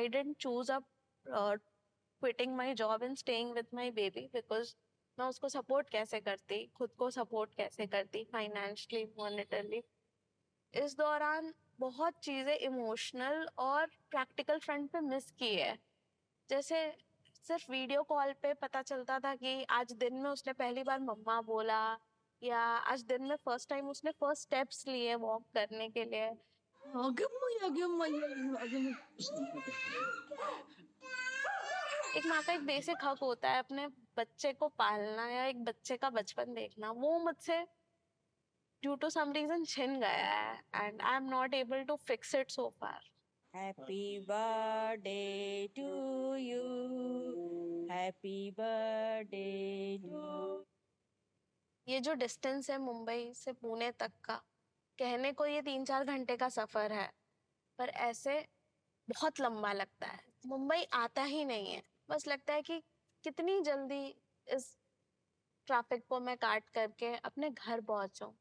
I didn't choose up quitting my job and staying with my baby, because मैं उसको support कैसे करती, खुद को सपोर्ट कैसे करती, फाइनेंशियली, मॉनेटरली। इस दौरान बहुत चीज़ें इमोशनल और प्रैक्टिकल फ्रंट पे मिस की है। जैसे सिर्फ वीडियो कॉल पे पता चलता था कि आज दिन में उसने पहली बार मम्मा बोला, या आज दिन में फर्स्ट टाइम उसने फर्स्ट स्टेप्स लिए वॉक करने के लिए। एक माँ का एक बेसिक हक होता है अपने बच्चे को पालना या एक बच्चे का बचपन देखना, वो मुझसे ड्यू टू सम रीजन छिन गया है and I am not able to fix it so far. Happy birthday to you. Happy birthday to you. ये जो डिस्टेंस है मुंबई से पुणे तक का, कहने को ये 3-4 घंटे का सफर है, पर ऐसे बहुत लंबा लगता है। मुंबई आता ही नहीं है, बस लगता है कि कितनी जल्दी इस ट्रैफिक को मैं काट करके अपने घर पहुंचूं।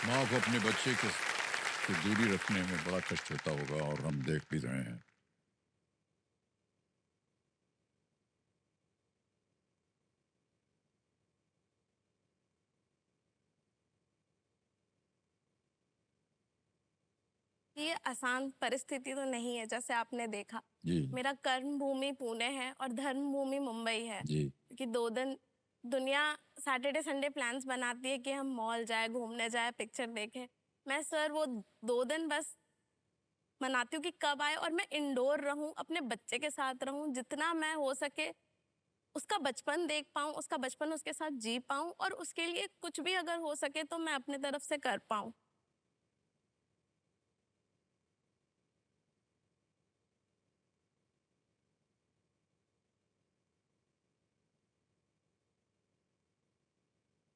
माँ को अपने बच्चे से दूरी रखने में बड़ा कष्ट होता होगा, और हम देख भी रहे हैं। ये आसान परिस्थिति तो नहीं है, जैसे आपने देखा। जी मेरा कर्म भूमि पुणे है और धर्म भूमि मुंबई है। जी। कि 2 दिन दुनिया सैटरडे संडे प्लान्स बनाती है कि हम मॉल जाए, घूमने जाए, पिक्चर देखें। मैं सर वो 2 दिन बस मनाती हूँ कि कब आए और मैं इंडोर रहूँ, अपने बच्चे के साथ रहूँ, जितना मैं हो सके उसका बचपन देख पाऊँ, उसका बचपन उसके साथ जी पाऊँ, और उसके लिए कुछ भी अगर हो सके तो मैं अपने तरफ से कर पाऊँ।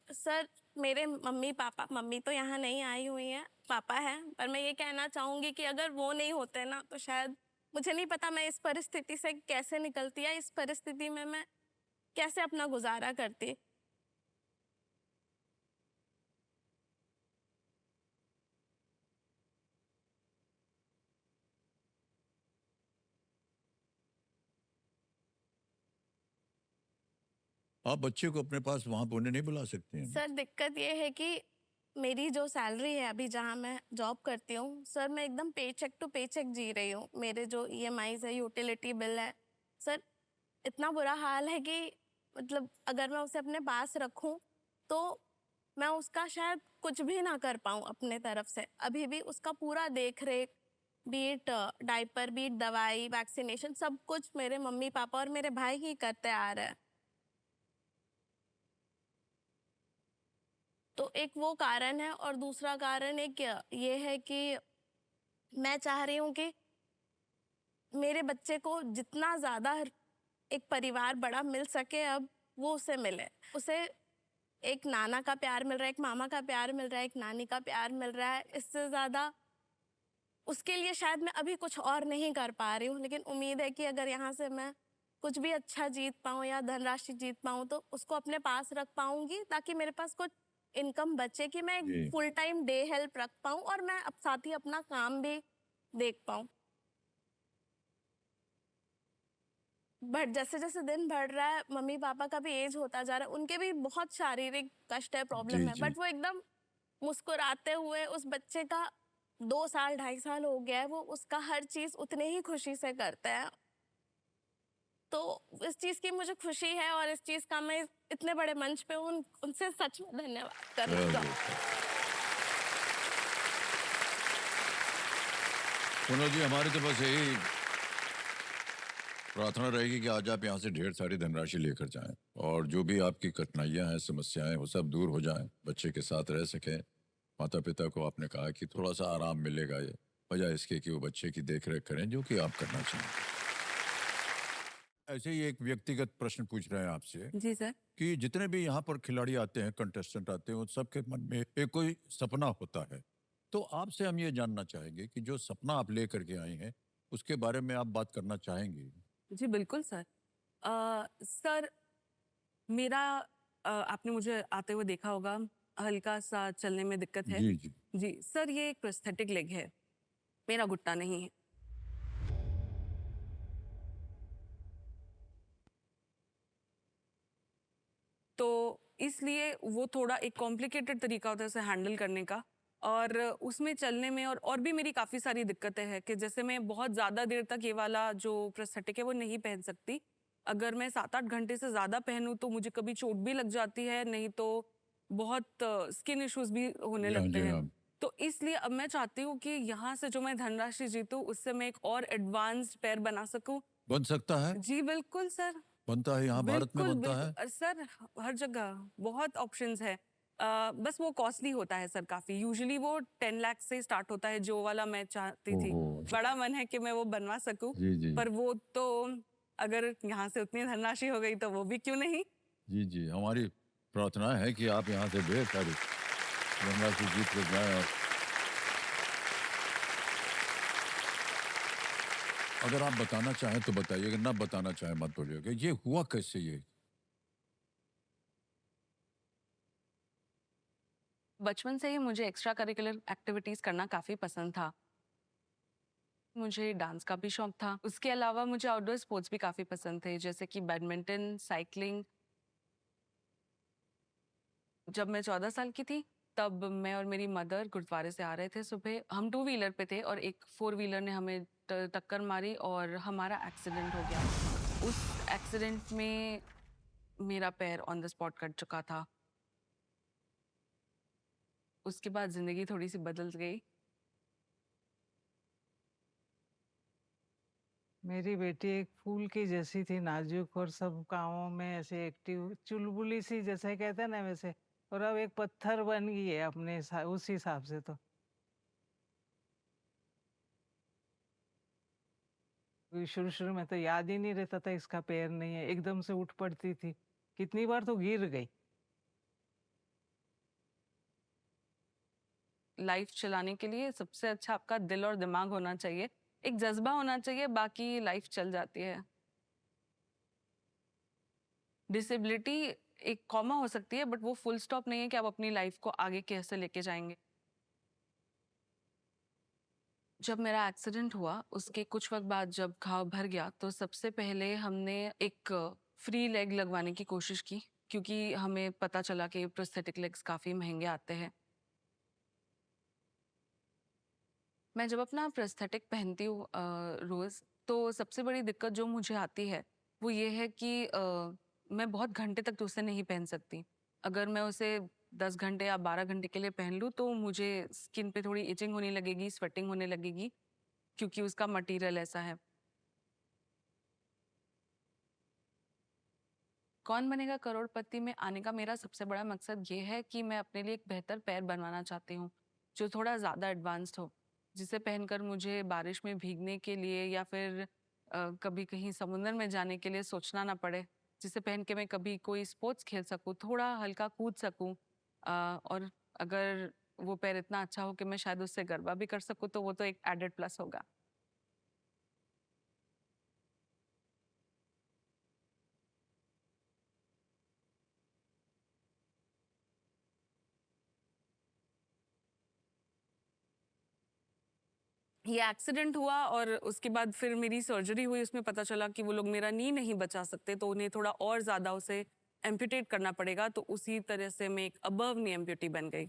सर मेरे मम्मी पापा, मम्मी तो यहाँ नहीं आई हुई हैं, पापा हैं, पर मैं ये कहना चाहूँगी कि अगर वो नहीं होते ना तो शायद मुझे नहीं पता मैं इस परिस्थिति से कैसे निकलती, या इस परिस्थिति में मैं कैसे अपना गुजारा करती। आप बच्चे को अपने पास वहां पुणे नहीं बुला सकते हैं? सर दिक्कत ये है कि मेरी जो सैलरी है अभी जहाँ मैं जॉब करती हूँ, सर मैं एकदम पे चेक टू पे चेक जी रही हूँ। मेरे जो ईएमआईज है, यूटिलिटी बिल है, सर इतना बुरा हाल है कि मतलब अगर मैं उसे अपने पास रखूँ तो मैं उसका शायद कुछ भी ना कर पाऊँ अपने तरफ से। अभी भी उसका पूरा देख रेख, बीट डाइपर, बीट दवाई, वैक्सीनेशन, सब कुछ मेरे मम्मी पापा और मेरे भाई ही करते आ रहे हैं। तो एक वो कारण है, और दूसरा कारण एक ये है कि मैं चाह रही हूँ कि मेरे बच्चे को जितना ज़्यादा एक परिवार बड़ा मिल सके, अब वो उसे मिले। उसे एक नाना का प्यार मिल रहा है, एक मामा का प्यार मिल रहा है, एक नानी का प्यार मिल रहा है। इससे ज़्यादा उसके लिए शायद मैं अभी कुछ और नहीं कर पा रही हूँ, लेकिन उम्मीद है कि अगर यहाँ से मैं कुछ भी अच्छा जीत पाऊँ या धनराशि जीत पाऊँ तो उसको अपने पास रख पाऊँगी, ताकि मेरे पास कुछ इनकम बचे कि मैं एक फुल टाइम डे हेल्प रख पाऊँ और मैं अब साथ ही अपना काम भी देख पाऊँ। बट जैसे जैसे दिन बढ़ रहा है, मम्मी पापा का भी एज होता जा रहा है, उनके भी बहुत शारीरिक कष्ट है, प्रॉब्लम है, बट वो एकदम मुस्कुराते हुए, उस बच्चे का 2 साल 2.5 साल हो गया है, वो उसका हर चीज उतने ही खुशी से करते हैं। तो इस चीज की मुझे खुशी है, और इस चीज का मैं इतने बड़े मंच पे उनसे सच में धन्यवाद करना चाहूँगी। सोनल जी, हमारी तो बस यही प्रार्थना रहेगी कि आज आप यहाँ से ढेर सारी धनराशि लेकर जाएं, और जो भी आपकी कठिनाइयां हैं, समस्याएं, वो सब दूर हो जाएं, बच्चे के साथ रह सकें। माता पिता को आपने कहा कि थोड़ा सा आराम मिलेगा, ये बजाय इसके कि वो बच्चे की देख रेख करें, जो कि आप करना चाहें। ऐसे ही एक व्यक्तिगत प्रश्न पूछ रहे हैं आपसे जी सर। कि जितने भी यहाँ पर खिलाड़ी आते हैं, कंटेस्टेंट आते हैं, उन सबके मन में एक कोई सपना होता है। तो आपसे हम ये जानना चाहेंगे कि जो सपना आप लेकर के आई हैं, उसके बारे में आप बात करना चाहेंगे? जी बिल्कुल सर। सर मेरा आपने मुझे आते हुए देखा होगा, हल्का-सा चलने में दिक्कत है। जी, जी। जी, सर ये एक प्रोस्थेटिक लेग है, मेरा घुटना नहीं है। तो इसलिए वो थोड़ा एक कॉम्प्लिकेटेड तरीका होता है उसे हैंडल करने का, और उसमें चलने में और भी मेरी काफ़ी सारी दिक्कतें हैं कि जैसे मैं बहुत ज़्यादा देर तक ये वाला जो प्रोस्थेटिक है वो नहीं पहन सकती। अगर मैं 7-8 घंटे से ज़्यादा पहनूँ तो मुझे कभी चोट भी लग जाती है, नहीं तो बहुत स्किन इश्यूज़ भी होने जी हाँ, लगते जी हैं। हाँ। तो इसलिए अब मैं चाहती हूँ कि यहाँ से जो मैं धनराशि जीतूँ उससे मैं एक और एडवांस्ड पैर बना सकूँ। बन सकता है? जी बिल्कुल सर। बनता है, यहाँ भारत में बिल्कुल, बनता है? सर हर जगह बहुत ऑप्शंस है। बस वो कॉस्टली होता है सर काफ़ी। यूजुअली वो 10 लाख से स्टार्ट होता है जो वाला मैं चाहती थी। ओहो! बड़ा मन है कि मैं वो बनवा सकूँ, जी, जी। पर वो तो अगर यहाँ से उतनी धनराशि हो गई तो वो भी क्यों नहीं? जी, जी। हमारी प्रार्थना है कि आप यहाँ से ढेर सारी धनराशि जीत कर जाएँ। और अगर आप बताना चाहें तो बताइए, अगर ना बताना चाहें मत बोलिएगा। ये हुआ कैसे ये? बचपन से ही मुझे एक्स्ट्रा करिकुलर एक्टिविटीज़ करना काफ़ी पसंद था। मुझे डांस का भी शौक था। उसके अलावा मुझे आउटडोर स्पोर्ट्स भी काफ़ी पसंद थे, जैसे कि बैडमिंटन, साइक्लिंग। जब मैं 14 साल की थी, तब मैं और मेरी मदर गुरुद्वारे से आ रहे थे सुबह। हम 2 व्हीलर पे थे और एक 4 व्हीलर ने हमें टक्कर मारी और हमारा एक्सीडेंट हो गया। उस एक्सीडेंट में मेरा पैर ऑन द स्पॉट कट चुका था। उसके बाद ज़िंदगी थोड़ी-सी बदल गई। मेरी बेटी एक फूल की जैसी थी, नाजुक और सब कामों में ऐसे एक्टिव, चुलबुली सी जैसे कहते हैं ना वैसे। और अब एक पत्थर बन गई है अपने उस हिसाब से तो। शुरू शुरू में तो याद ही नहीं रहता था इसका पैर नहीं है, एकदम से उठ पड़ती थी, कितनी बार तो गिर गई। लाइफ चलाने के लिए सबसे अच्छा आपका दिल और दिमाग होना चाहिए। एक जज़्बा होना चाहिए, बाकी लाइफ चल जाती है। डिसेबिलिटी एक कॉमा हो सकती है, बट वो फुल स्टॉप नहीं है कि आप अपनी लाइफ को आगे कैसे लेके जाएँगे। जब मेरा एक्सीडेंट हुआ, उसके कुछ वक़्त बाद जब घाव भर गया, तो सबसे पहले हमने एक फ्री लेग लगवाने की कोशिश की, क्योंकि हमें पता चला कि प्रोस्थेटिक लेग्स काफ़ी महँगे आते हैं। मैं जब अपना प्रोस्थेटिक पहनती हूँ रोज़, तो सबसे बड़ी दिक्कत जो मुझे आती है, वो ये है कि मैं बहुत घंटे तक तो उसे नहीं पहन सकती। अगर मैं उसे 10 घंटे या 12 घंटे के लिए पहन लूँ, तो मुझे स्किन पे थोड़ी इचिंग होने लगेगी, स्वेटिंग होने लगेगी, क्योंकि उसका मटीरियल ऐसा है। कौन बनेगा करोड़पति में आने का मेरा सबसे बड़ा मकसद ये है कि मैं अपने लिए एक बेहतर पैर बनवाना चाहती हूँ, जो थोड़ा ज़्यादा एडवांस्ड हो, जिसे पहनकर मुझे बारिश में भीगने के लिए या फिर कभी कहीं समुद्र में जाने के लिए सोचना ना पड़े, जिसे पहन के मैं कभी कोई स्पोर्ट्स खेल सकूँ, थोड़ा हल्का कूद सकूँ, और अगर वो पैर इतना अच्छा हो कि मैं शायद उससे गरबा भी कर सकूँ, तो वो तो एक एडेड प्लस होगा। ये एक्सीडेंट हुआ और उसके बाद फिर मेरी सर्जरी हुई, उसमें पता चला कि वो लोग मेरा नी नहीं बचा सकते, तो उन्हें थोड़ा और ज़्यादा उसे एम्पुटेट करना पड़ेगा, तो उसी तरह से मैं एक अबव नी एम्पुटी बन गई।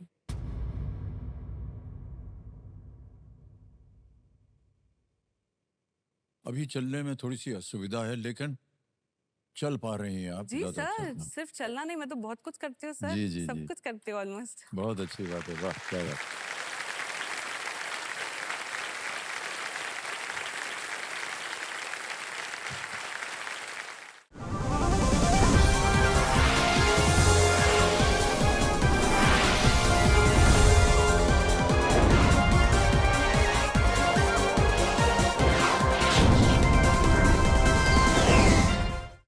अभी चलने में थोड़ी-सी असुविधा है, लेकिन चल पा रही हैं आप जी ज़्यादा अच्छा। सर, सिर्फ चलना नहीं, मैं तो बहुत कुछ करती हूँ सर, जी, जी, सब जी। कुछ करती हूँ ऑलमोस्ट। बहुत अच्छी बात है, वाह! क्या बात है।